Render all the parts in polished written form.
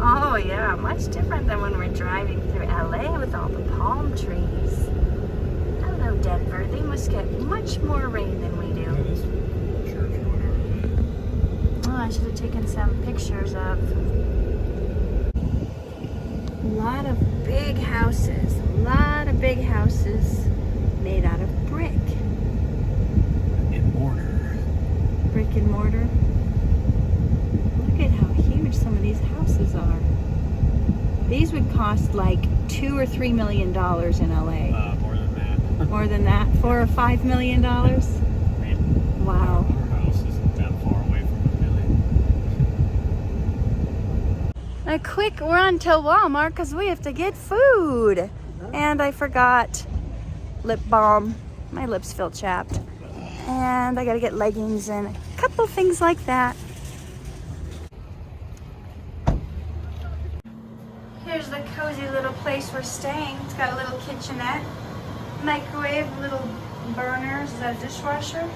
Oh yeah, much different than when we're driving through LA with all the palm trees. Hello Denver, they must get much more rain than we do. Oh, I should have taken some pictures of a lot of big houses. A lot of big houses made out of brick. In mortar. Brick and mortar. Look at how huge some of these houses are. These would cost like $2 or $3 million in LA. More than that. More than that? $4 or $5 million? I mean, wow. Our house isn't that far away from $1 million. A quick run to Walmart because we have to get food. And I forgot lip balm. My lips feel chapped. And I gotta get leggings and a couple things like that. Here's the cozy little place we're staying. It's got a little kitchenette, microwave, little burners. Is that a dishwasher?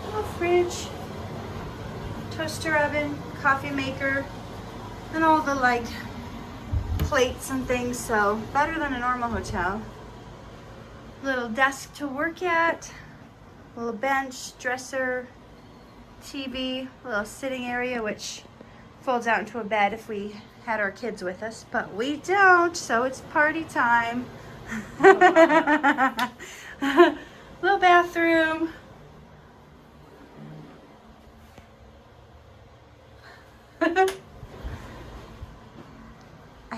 Little fridge, toaster oven, coffee maker, and all the like plates and things. So better than a normal hotel. Little desk to work at, little bench, dresser, TV, little sitting area which folds out into a bed if we had our kids with us, but we don't, so it's party time. Little bathroom. I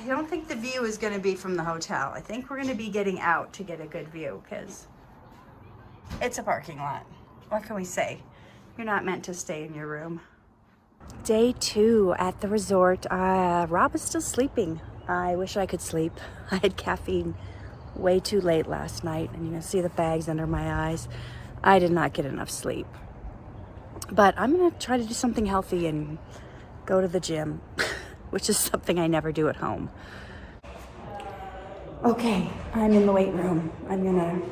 don't think the view is going to be from the hotel. I think we're going to be getting out to get a good view because it's a parking lot. What can we say? You're not meant to stay in your room. Day 2 at the resort. Rob is still sleeping. I wish I could sleep. I had caffeine way too late last night, and you can see the bags under my eyes. I did not get enough sleep. But I'm gonna try to do something healthy and go to the gym, which is something I never do at home. Okay, I'm in the weight room. I'm gonna,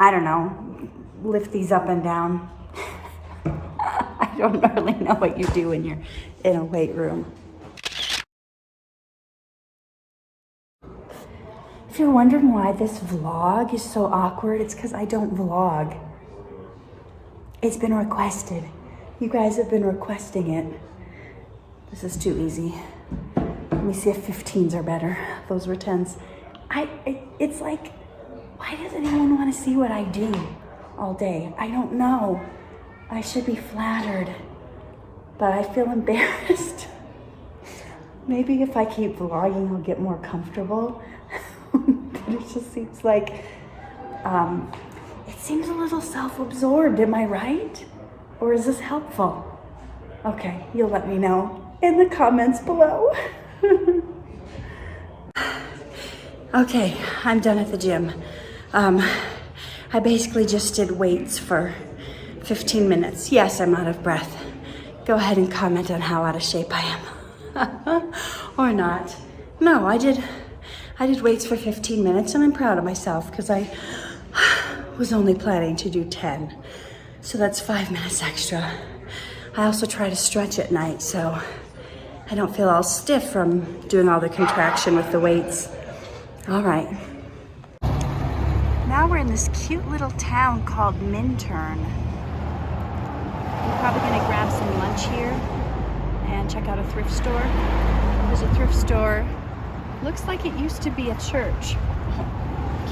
I don't know, lift these up and down. I don't really know what you do when you're in a weight room. If you're wondering why this vlog is so awkward, it's because I don't vlog. It's been requested. You guys have been requesting it. This is too easy. Let me see if 15s are better. Those were 10s. It's like, why does anyone want to see what I do all day? I don't know. I should be flattered, but I feel embarrassed. Maybe if I keep vlogging, I'll get more comfortable. But it just seems like, it seems a little self-absorbed, am I right? Or is this helpful? Okay, you'll let me know in the comments below. Okay, I'm done at the gym. I basically just did weights for 15 minutes. Yes, I'm out of breath. Go ahead and comment on how out of shape I am. Or not. No, I did weights for 15 minutes and I'm proud of myself because I was only planning to do 10. So that's 5 minutes extra. I also try to stretch at night so I don't feel all stiff from doing all the contraction with the weights. All right. Now we're in this cute little town called Minturn. We're probably gonna grab some lunch here and check out a thrift store. There's a thrift store. Looks like it used to be a church.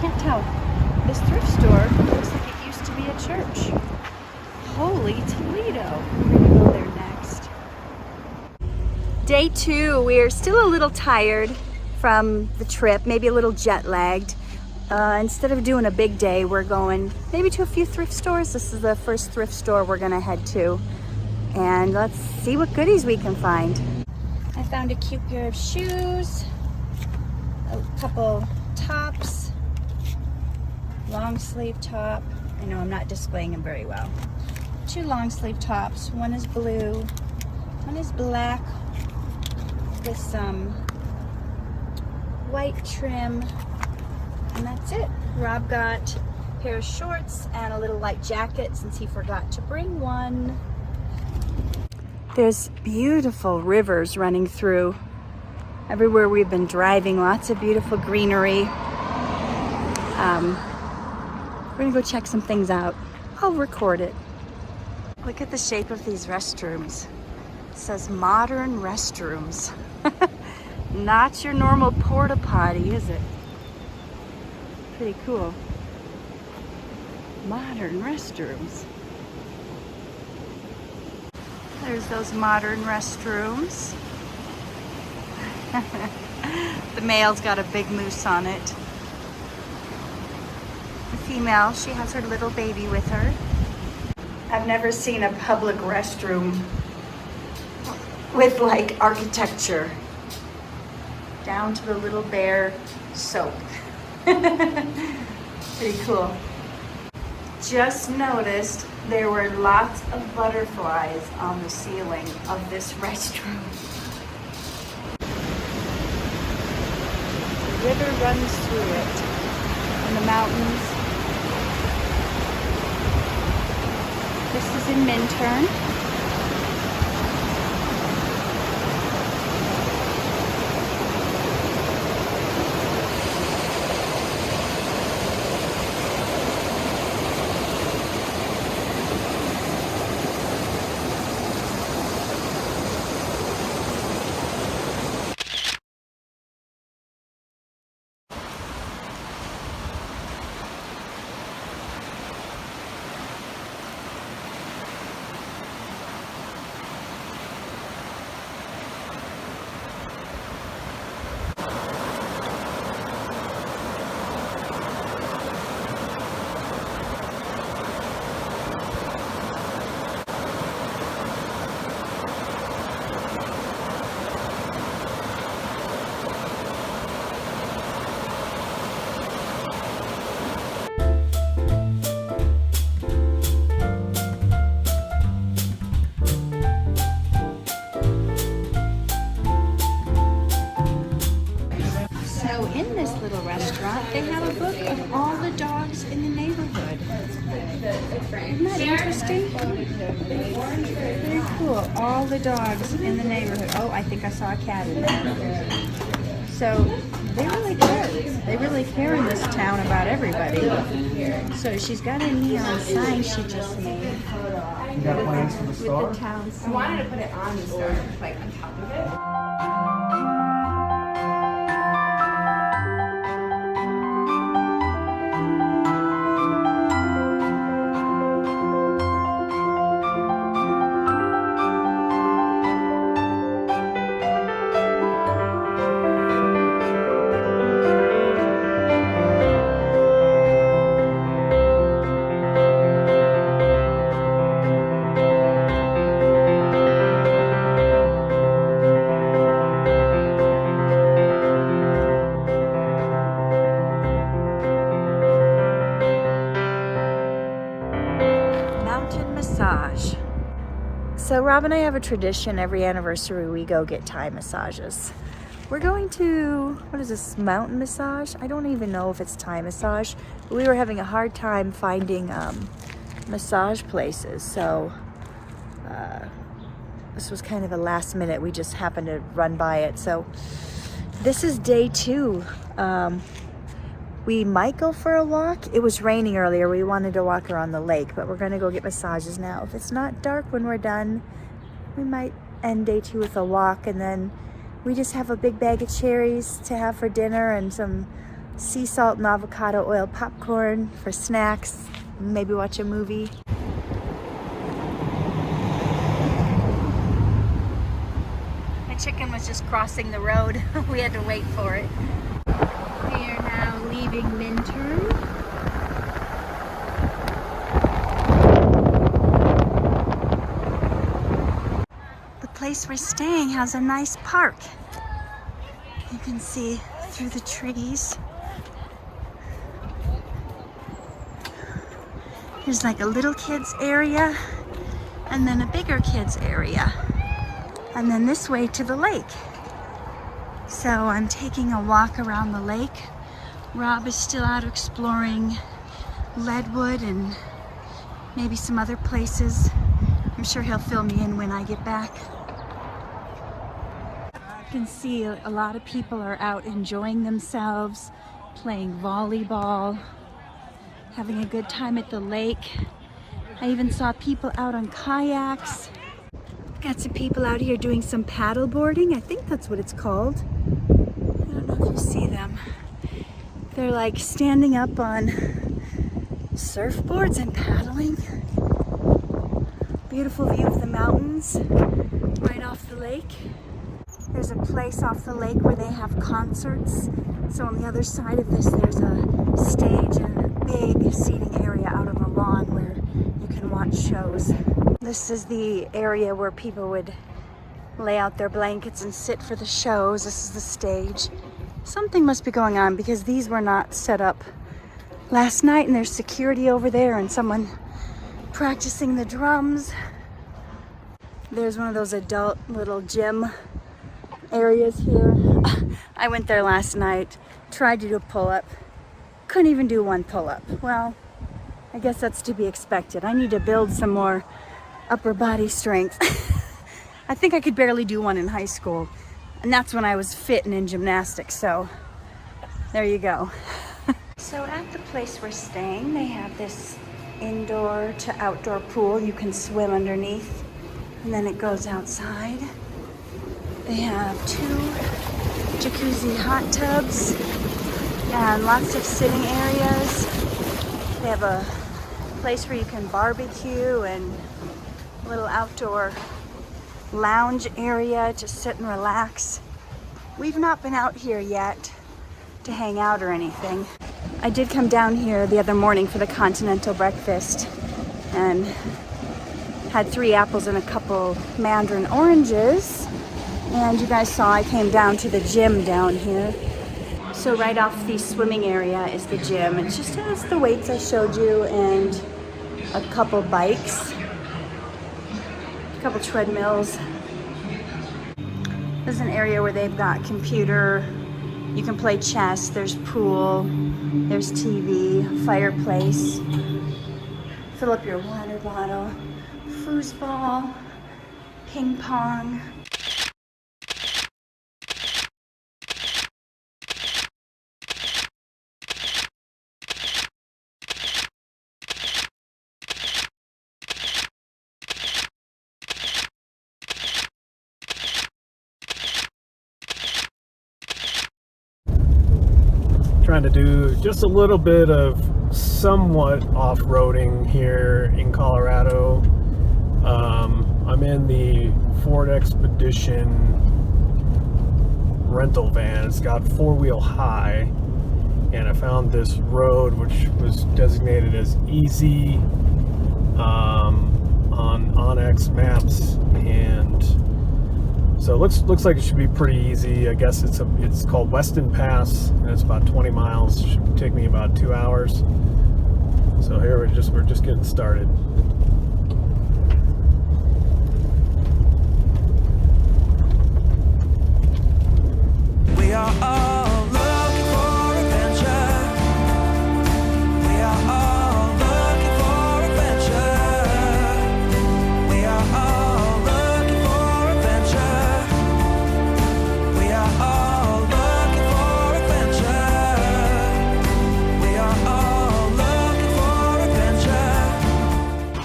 Can't tell. This thrift store looks like it used to be a church. Holy Toledo. We're gonna go there next. Day 2, we're still a little tired from the trip, maybe a little jet lagged. instead of doing a big day, we're going maybe to a few thrift stores. This is the first thrift store we're gonna head to. And let's see what goodies we can find. I found a cute pair of shoes, a couple tops, long sleeve top. I know I'm not displaying them very well. 2 long sleeve tops. One is blue, one is black with some white trim, and that's it. Rob got a pair of shorts and a little light jacket since he forgot to bring one. There's beautiful rivers running through everywhere we've been driving, lots of beautiful greenery. We're gonna go check some things out. I'll record it. Look at the shape of these restrooms. It says modern restrooms. Not your normal porta potty, is it? Pretty cool. Modern restrooms. There's those modern restrooms. The male's got a big moose on it. The female, she has her little baby with her. I've never seen a public restroom with like architecture down to the little bare soap. Pretty cool. Just noticed there were lots of butterflies on the ceiling of this restroom. The river runs through it, and the mountains. This is in Minturn. They have a book of all the dogs in the neighborhood. Isn't that interesting? Very cool. All the dogs in the neighborhood. Oh, I think I saw a cat in there. So they really care. They really care in this town about everybody. So she's got a neon sign she just made. You got plans for the star? With the town sign. I wanted to put it on the star, like on top of it. So Rob and I have a tradition. Every anniversary we go get Thai massages. We're going to, what is this, mountain massage? I don't even know if it's Thai massage, but we were having a hard time finding massage places. So this was kind of a last minute. We just happened to run by it. So this is day 2. We might go for a walk. It was raining earlier. We wanted to walk around the lake, but we're gonna go get massages now. If it's not dark when we're done, we might end day 2 with a walk, and then we just have a big bag of cherries to have for dinner and some sea salt and avocado oil popcorn for snacks, maybe watch a movie. My chicken was just crossing the road. We had to wait for it. We are now leaving Minturn. place we're staying has a nice park. You can see through the trees. There's like a little kids area and then a bigger kids area. And then this way to the lake. So I'm taking a walk around the lake. Rob is still out exploring Leadwood and maybe some other places. I'm sure he'll fill me in when I get back. You can see a lot of people are out enjoying themselves, playing volleyball, having a good time at the lake. I even saw people out on kayaks. Got some people out here doing some paddle boarding. I think that's what it's called. I don't know if you see them. They're like standing up on surfboards and paddling. Beautiful view of the mountains right off the lake. There's a place off the lake where they have concerts. So on the other side of this, there's a stage and a big seating area out on the lawn where you can watch shows. This is the area where people would lay out their blankets and sit for the shows. This is the stage. Something must be going on because these were not set up last night, and there's security over there and someone practicing the drums. There's one of those adult little gym areas here. I went there last night, tried to do a pull-up, couldn't even do one pull-up. Well, I guess that's to be expected. I need to build some more upper body strength. I think I could barely do one in high school, and that's when I was fit and in gymnastics, so there you go. So at the place we're staying, they have this indoor to outdoor pool. You can swim underneath, and then it goes outside. They have 2 jacuzzi hot tubs and lots of sitting areas. They have a place where you can barbecue and a little outdoor lounge area to sit and relax. We've not been out here yet to hang out or anything. I did come down here the other morning for the continental breakfast and had 3 apples and a couple mandarin oranges. And you guys saw I came down to the gym down here. So right off the swimming area is the gym. It just has the weights I showed you and a couple bikes, a couple treadmills. There's an area where they've got computer. You can play chess, there's pool, there's TV, fireplace. Fill up your water bottle, foosball, ping pong. Trying to do just a little bit of somewhat off-roading here in Colorado. I'm in the Ford Expedition rental van. It's got 4-wheel high, and I found this road which was designated as easy on Onyx maps, and so it looks like it should be pretty easy. I guess it's called Weston Pass, and it's about 20 miles. It should take me about 2 hours. So here we're just getting started. We are all looking for adventure. We are all looking for adventure. We are all looking for adventure. We are all looking for adventure. We are all looking for adventure.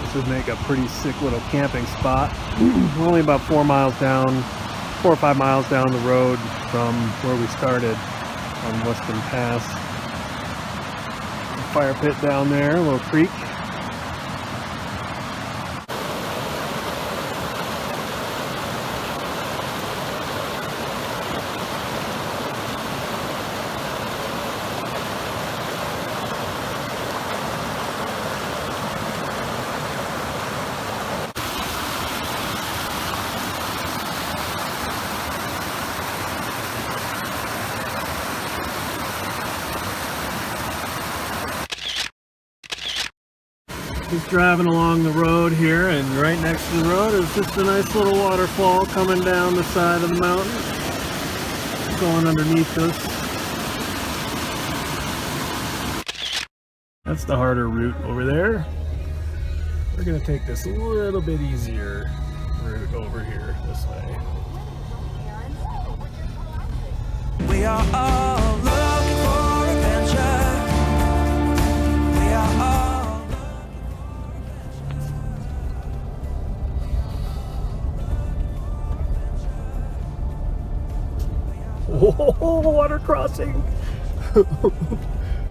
This would make a pretty sick little camping spot. We're only about 4 or 5 miles down the road from where we started on Weston Pass. A fire pit down there, a little creek. Just driving along the road here, and right next to the road is just a nice little waterfall coming down the side of the mountain, going underneath us. That's the harder route over there. We're gonna take this a little bit easier route over here, this way. We are all looking for adventure. We are all Oh, water crossing!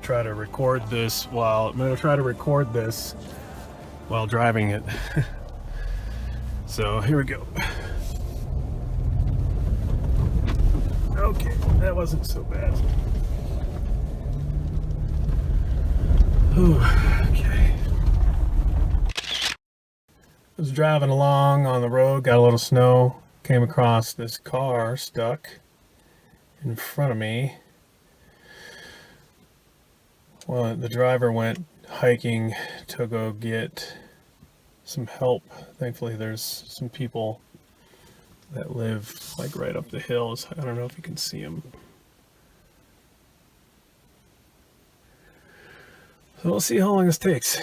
Try to record this while I'm gonna try to record this while driving it. So here we go. Okay, that wasn't so bad. Ooh, okay. I was driving along on the road, got a little snow, came across this car stuck in front of me. Well, the driver went hiking to go get some help. Thankfully there's some people that live like right up the hills. I don't know if you can see them. So we'll see how long this takes.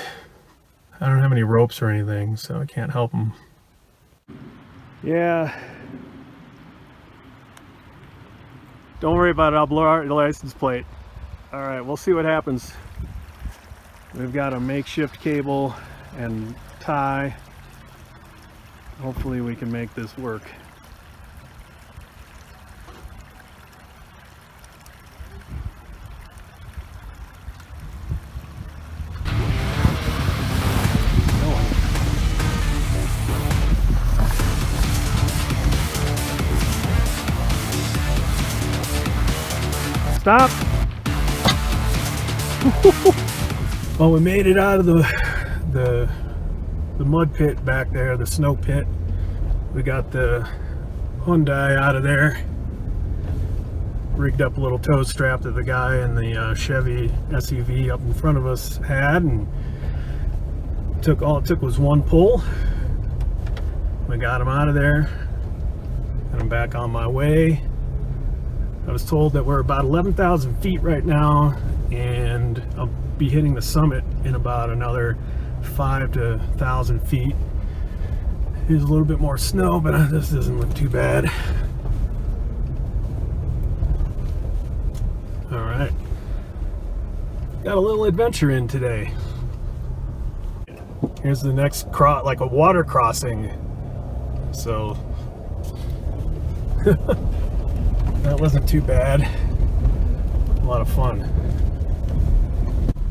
I don't have any ropes or anything, so I can't help them. Yeah. Don't worry about it, I'll blur out your license plate. Alright, we'll see what happens. We've got a makeshift cable and tie. Hopefully we can make this work. Stop! Well, we made it out of the mud pit back there, the snow pit. We got the Hyundai out of there. Rigged up a little tow strap that the guy in the Chevy SUV up in front of us had, and all it took was one pull. We got him out of there, and I'm back on my way. I was told that we're about 11,000 feet right now, and I'll be hitting the summit in about another 5 to 1,000 feet. There's a little bit more snow, but this doesn't look too bad. All right, got a little adventure in today. Here's the next like a water crossing. So that wasn't too bad. A lot of fun.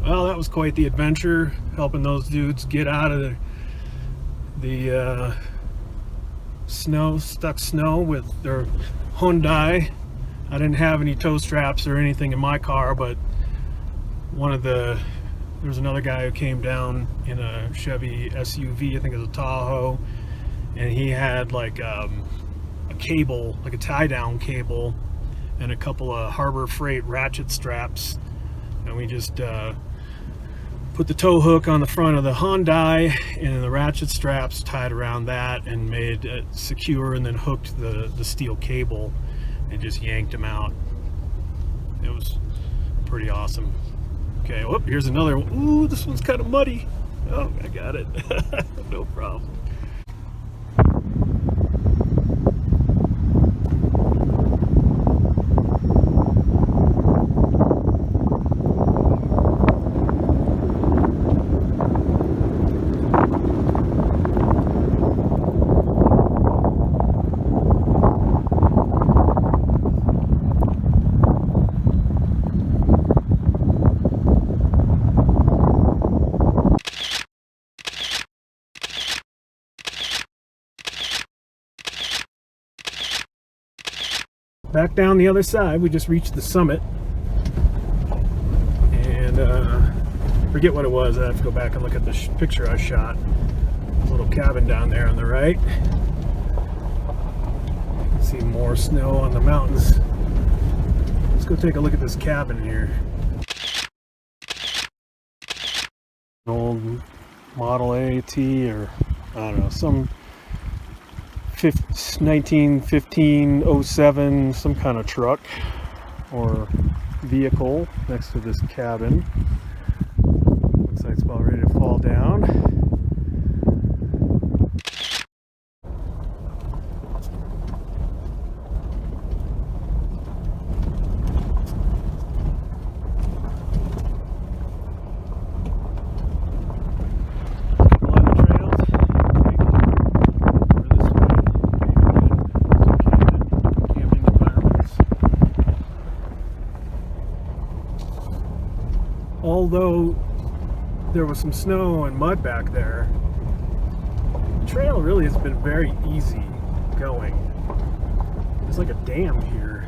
Well, that was quite the adventure, helping those dudes get out of the stuck snow with their Hyundai. I didn't have any tow straps or anything in my car, but there's another guy who came down in a Chevy SUV, I think it was a Tahoe, and he had like a cable, like a tie-down cable, and a couple of Harbor Freight ratchet straps, and we just put the tow hook on the front of the Hyundai and the ratchet straps tied around that and made it secure, and then hooked the steel cable and just yanked them out. It was pretty awesome. Okay, whoop, here's another one. Ooh, this one's kind of muddy. Oh, I got it. No problem. Back down the other side, we just reached the summit, and forget what it was. I have to go back and look at the picture I shot. A little cabin down there on the right. You can see more snow on the mountains. Let's go take a look at this cabin here. Old Model AT, or I don't know, some 1915 07, some kind of truck or vehicle next to this cabin. Looks like it's about ready to fall down. Although there was some snow and mud back there, the trail really has been very easy going. There's like a dam here.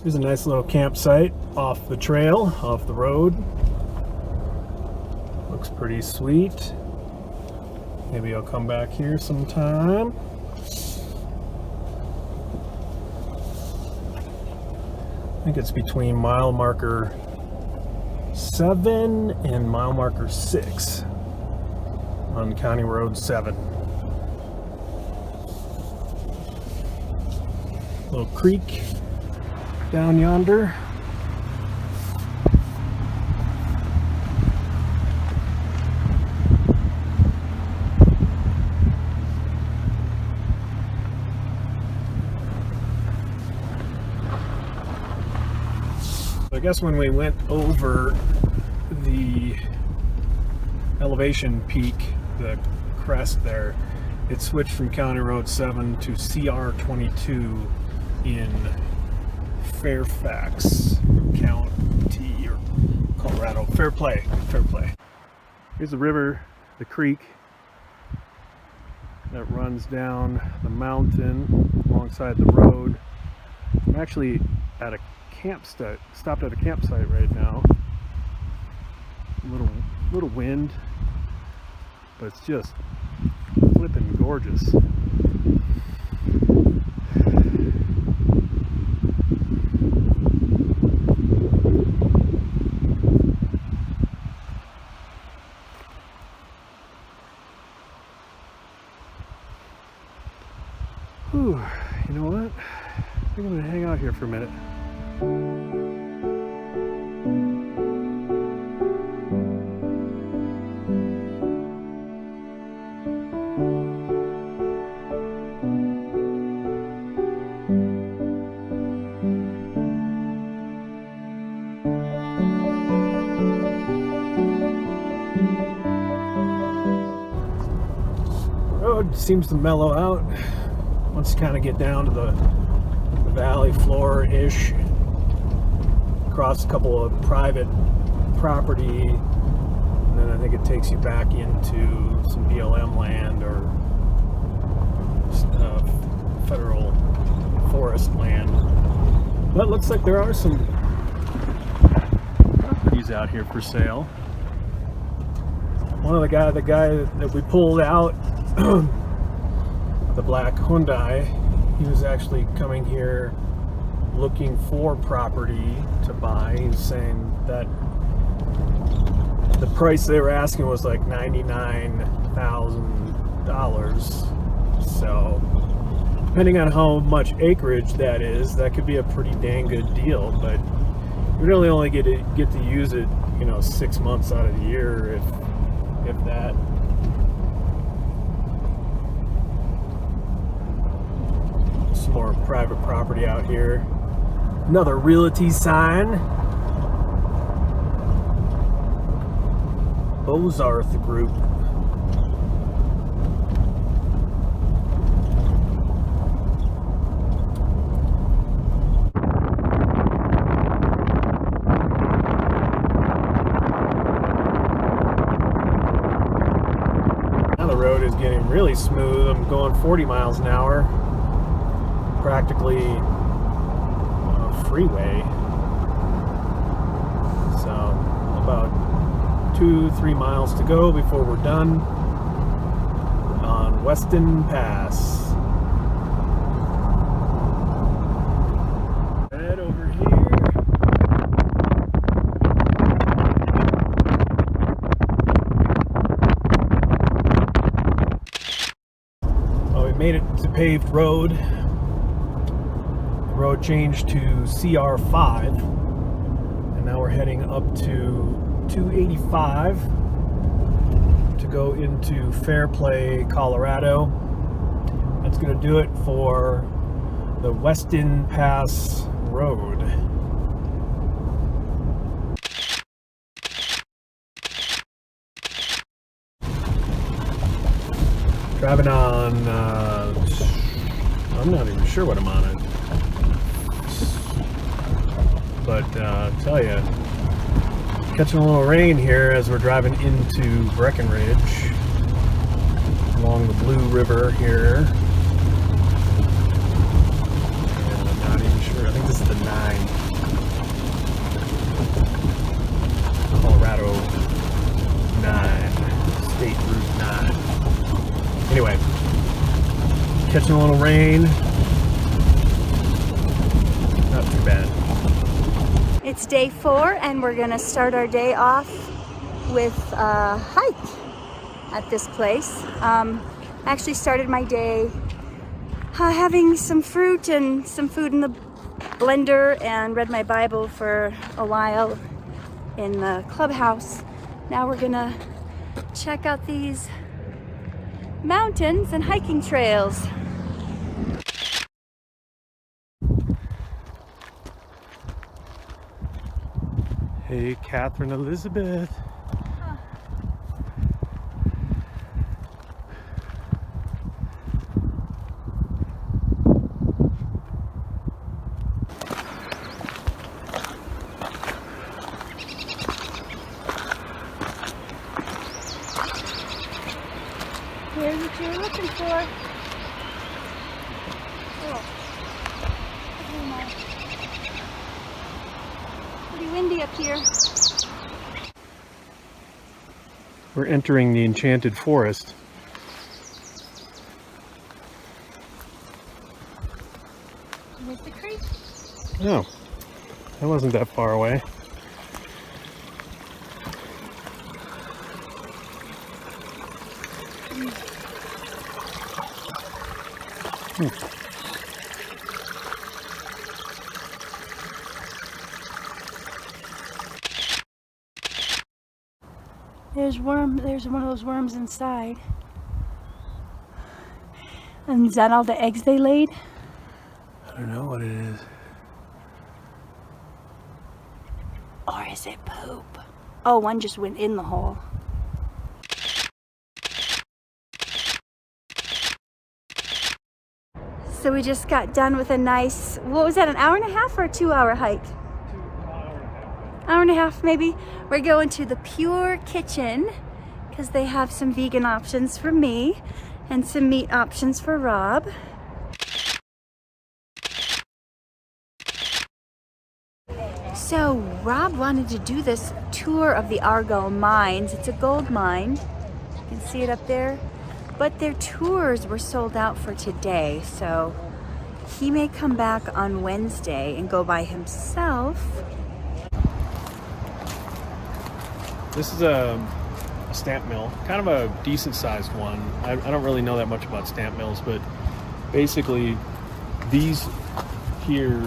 Here's a nice little campsite off the trail, off the road. Looks pretty sweet. Maybe I'll come back here sometime. I think it's between mile marker 7 and mile marker 6 on County Road 7. Little creek down yonder. I guess when we went over the elevation peak, the crest there, it switched from County Road 7 to CR 22 in Fairfax County, or Colorado. Fair play. Here's the river, the creek that runs down the mountain alongside the road. I'm actually at a campsite, stopped at a campsite right now. Little wind, but it's just flipping gorgeous. Whew, you know what? I think I'm gonna hang out here for a minute. Road seems to mellow out once you kind of get down to the valley floor-ish. Cross a couple of private property, and then I think it takes you back into some BLM land or federal forest land. But it looks like there are some properties out here for sale. One of the guy that we pulled out, the black Hyundai, he was actually coming here looking for property to buy. He was saying that the price they were asking was like $99,000. So depending on how much acreage that is, that could be a pretty dang good deal. But you really only get to use it, 6 months out of the year, if that. Some more private property out here. Another realty sign. Ozarth Group. Now the road is getting really smooth. I'm going 40 miles an hour. Practically freeway. So about 2-3 miles to go before we're done on Weston Pass. Right over here. Oh, we made it to paved road. The road changed to CR5, and now we're heading up to 285 to go into Fairplay, Colorado. That's going to do it for the Weston Pass Road. Driving on, I'm not even sure what I'm on it. But I'll tell you, catching a little rain here as we're driving into Breckenridge along the Blue River here. And I'm not even sure. I think this is the 9. Colorado 9. State Route 9. Anyway, catching a little rain. Not too bad. It's day 4 and we're gonna start our day off with a hike at this place. Actually started my day having some fruit and some food in the blender and read my Bible for a while in the clubhouse. Now we're gonna check out these mountains and hiking trails. Hey, Katherine Elizabeth. Here's what you're looking for. Oh. Oh my. Pretty windy up here. We're entering the Enchanted Forest. Here's the creek. Oh, that wasn't that far away. There's one of those worms inside. And is that all the eggs they laid? I don't know what it is. Or is it poop? Oh, one just went in the hole. So we just got done with a nice, what was that, an hour and a half or a 2-hour hike? Hour and a half maybe. We're going to the Pure Kitchen because they have some vegan options for me and some meat options for Rob. So Rob wanted to do this tour of the Argo mines. It's a gold mine. You can see it up there. But their tours were sold out for today, so he may come back on Wednesday and go by himself. This is a stamp mill, kind of a decent sized one. I don't really know that much about stamp mills, but basically these here,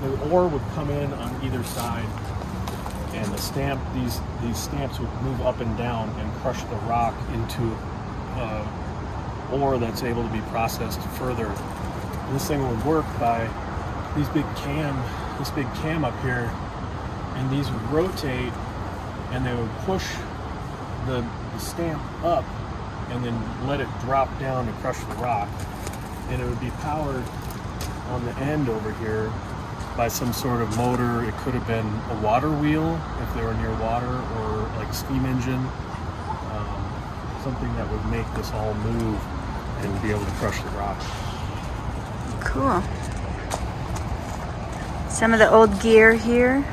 the ore would come in on either side, and the stamp, these stamps would move up and down and crush the rock into ore that's able to be processed further. And this thing would work by this big cam up here, and these would rotate, and they would push the stamp up and then let it drop down to crush the rock. And it would be powered on the end over here by some sort of motor. It could have been a water wheel if they were near water, or like a steam engine, something that would make this all move and be able to crush the rock. Cool. Some of the old gear here.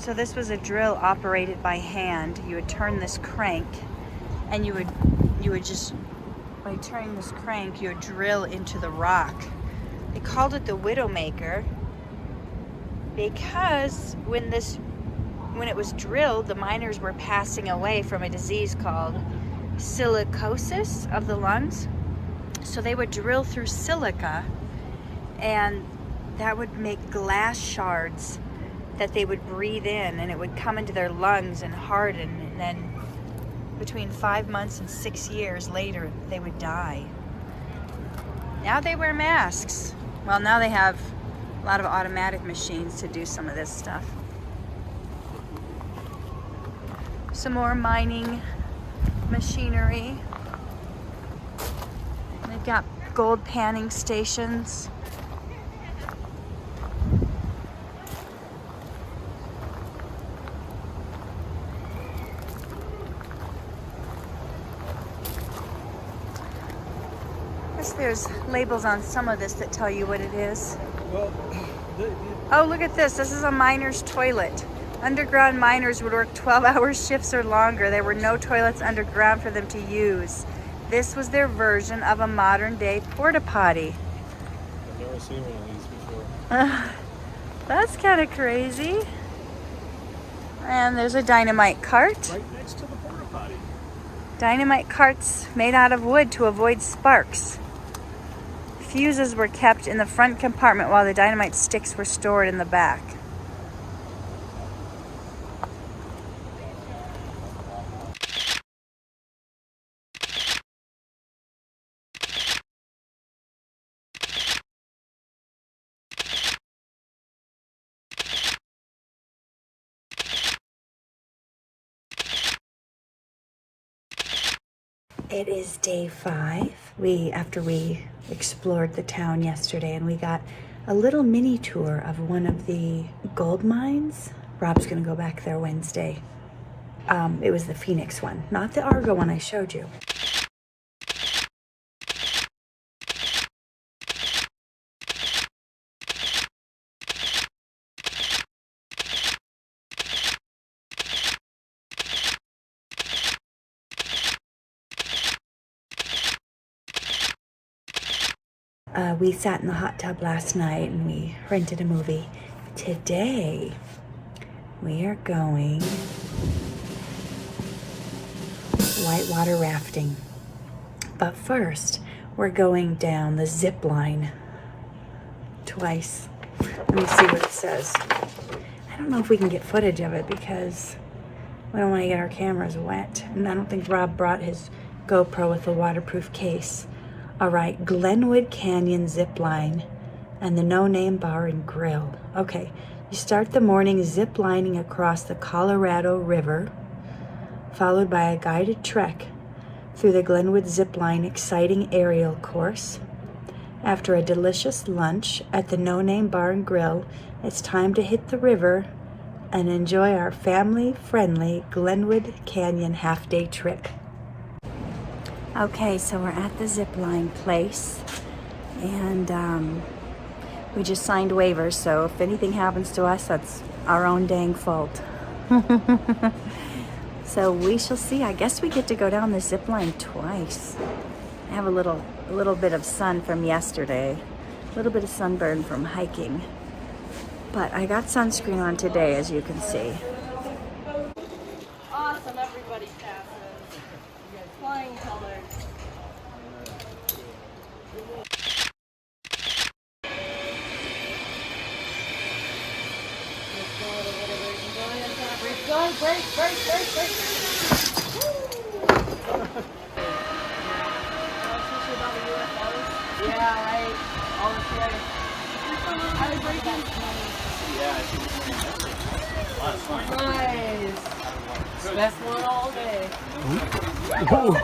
So this was a drill operated by hand. You would turn this crank, and you would just, by turning this crank, you would drill into the rock. They called it the Widowmaker because when it was drilled, the miners were passing away from a disease called silicosis of the lungs. So they would drill through silica, and that would make glass shards that they would breathe in, and it would come into their lungs and harden, and then between 5 months and 6 years later, they would die. Now they wear masks. Well, now they have a lot of automatic machines to do some of this stuff. Some more mining machinery. They've got gold panning stations. There's labels on some of this that tell you what it is. Well, oh, look at this. This is a miner's toilet. Underground miners would work 12-hour shifts or longer. There were no toilets underground for them to use. This was their version of a modern-day porta potty. I've never seen one of these before. That's kind of crazy. And there's a dynamite cart. Right next to the porta potty. Dynamite carts made out of wood to avoid sparks. Fuses were kept in the front compartment while the dynamite sticks were stored in the back. It is day 5. After we explored the town yesterday, and we got a little mini tour of one of the gold mines. Rob's gonna go back there Wednesday. It was the Phoenix one, not the Argo one I showed you. We sat in the hot tub last night and we rented a movie. Today, we are going whitewater rafting. But first, we're going down the zip line twice. Let me see what it says. I don't know if we can get footage of it because we don't want to get our cameras wet. And I don't think Rob brought his GoPro with a waterproof case. All right, Glenwood Canyon zip line and the No Name Bar and Grill. Okay, you start the morning zip lining across the Colorado River, followed by a guided trek through the Glenwood zip line exciting aerial course. After a delicious lunch at the No Name Bar and Grill, it's time to hit the river and enjoy our family-friendly Glenwood Canyon half-day trip. Okay, so we're at the zipline place, and we just signed waivers, so if anything happens to us, that's our own dang fault. So we shall see. I guess we get to go down the zipline twice. I have a little bit of sun from yesterday, a little bit of sunburn from hiking, but I got sunscreen on today, as you can see. Awesome, everybody passes. Flying colors. Break. Yeah, right. All the theory. I was breaking. Yeah, I see the last one. Nice. Best one all day. Oh.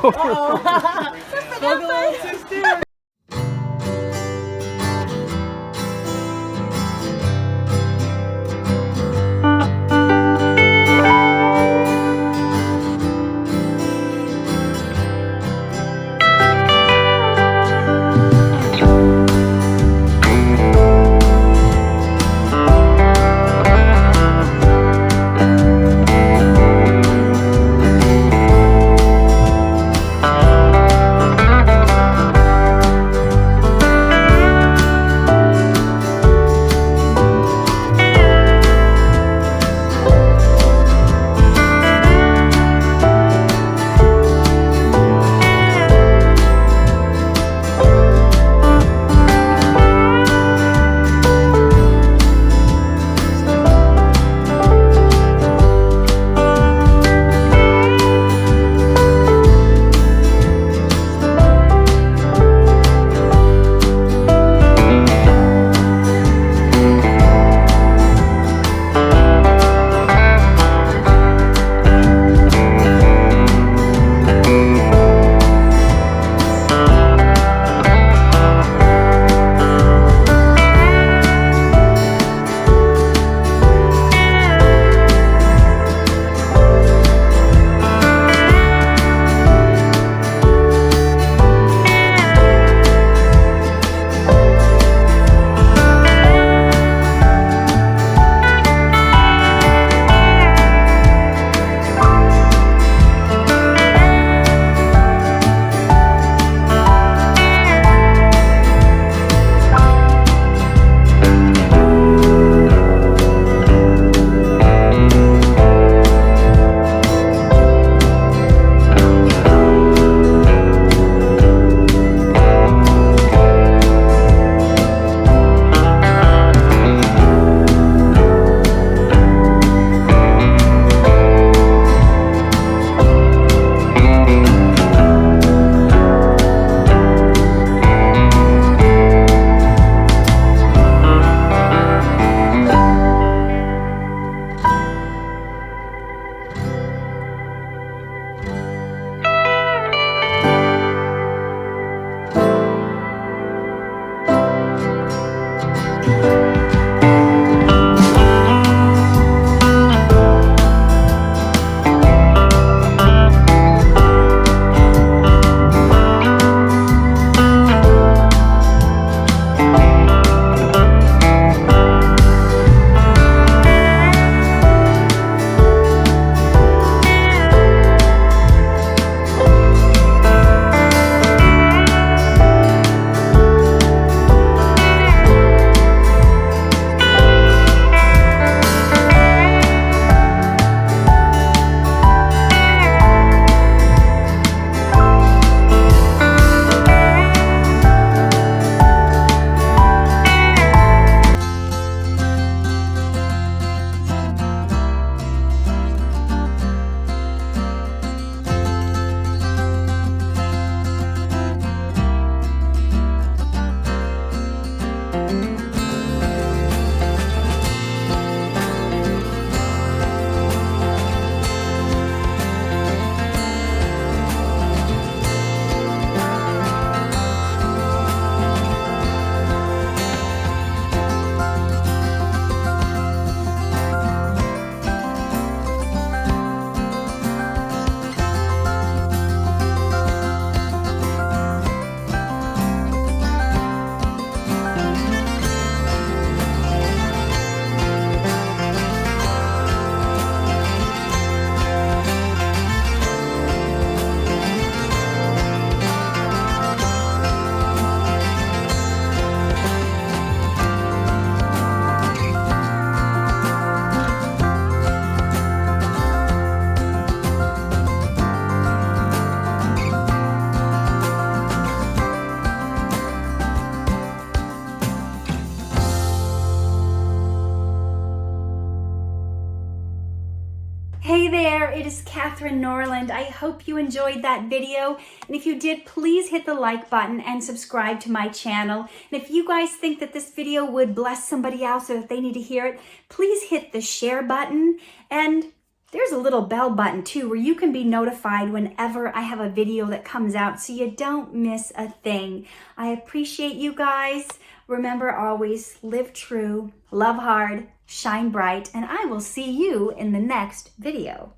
Katherine Norland. I hope you enjoyed that video. And if you did, please hit the like button and subscribe to my channel. And if you guys think that this video would bless somebody else or if they need to hear it, please hit the share button. And there's a little bell button too where you can be notified whenever I have a video that comes out so you don't miss a thing. I appreciate you guys. Remember, always live true, love hard, shine bright, and I will see you in the next video.